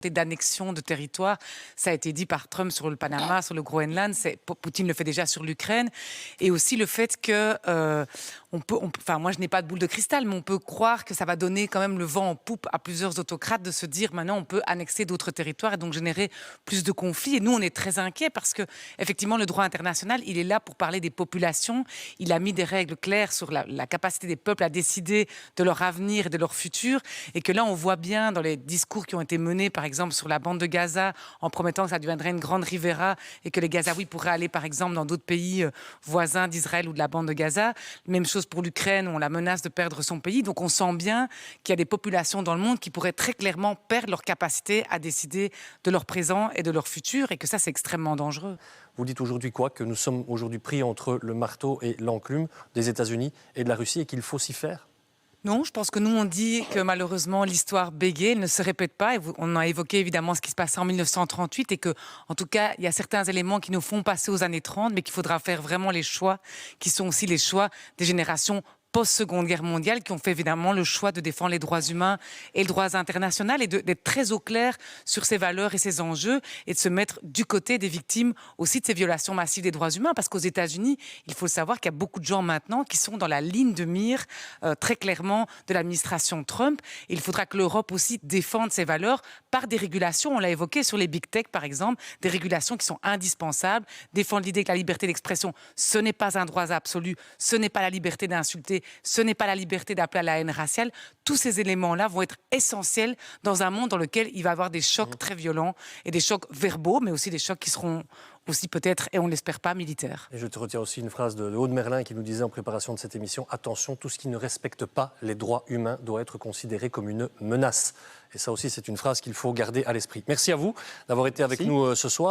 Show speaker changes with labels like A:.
A: d'annexion de territoire. Ça a été dit par Trump sur le Panama, sur le Groenland. Poutine le fait déjà sur l'Ukraine. Et aussi le fait que moi, je n'ai pas de boule de cristal, mais on peut croire que ça va donner quand même le vent en poupe à plusieurs autocrates de se dire maintenant on peut annexer d'autres territoires et donc générer plus de conflits. Et nous, on est très inquiets parce que effectivement, le droit international, il est là pour parler des populations. Il a mis des règles claires sur la capacité des peuples à décider de leur avenir et de leur futur. Et que là, on voit bien dans les discours qui ont été menés, par exemple, sur la bande de Gaza, en promettant que ça deviendrait une grande rivera et que les Gazaouis pourraient aller, par exemple, dans d'autres pays voisins d'Israël ou de la bande de Gaza. Même chose pour l'Ukraine, où on la menace de perdre son pays. Donc on sent bien qu'il y a des populations dans le monde qui pourraient très clairement perdre leur capacité à décider de leur présent et de leur futur, et que ça, c'est extrêmement dangereux.
B: Vous dites aujourd'hui quoi? Que nous sommes aujourd'hui pris entre le marteau et l'enclume des États-Unis et de la Russie et qu'il faut s'y faire?
A: Non, je pense que nous, on dit que malheureusement, l'histoire bégaye, elle ne se répète pas. Et on a évoqué évidemment ce qui se passait en 1938 et que, en tout cas, il y a certains éléments qui nous font passer aux années 30, mais qu'il faudra faire vraiment les choix qui sont aussi les choix des générations post-Seconde Guerre mondiale, qui ont fait évidemment le choix de défendre les droits humains et le droit international et d'être très au clair sur ces valeurs et ces enjeux et de se mettre du côté des victimes aussi de ces violations massives des droits humains. Parce qu'aux États-Unis, il faut savoir qu'il y a beaucoup de gens maintenant qui sont dans la ligne de mire très clairement de l'administration Trump. Et il faudra que l'Europe aussi défende ces valeurs par des régulations. On l'a évoqué sur les big tech, par exemple, des régulations qui sont indispensables. Défendre l'idée que la liberté d'expression, ce n'est pas un droit absolu, ce n'est pas la liberté d'insulter, ce n'est pas la liberté d'appeler à la haine raciale. Tous ces éléments-là vont être essentiels dans un monde dans lequel il va y avoir des chocs très violents et des chocs verbaux, mais aussi des chocs qui seront aussi peut-être, et on ne l'espère pas, militaires.
B: Et je te retiens aussi une phrase de Aude Merlin qui nous disait en préparation de cette émission: attention, tout ce qui ne respecte pas les droits humains doit être considéré comme une menace. Et ça aussi, c'est une phrase qu'il faut garder à l'esprit. Merci à vous d'avoir été avec nous ce soir.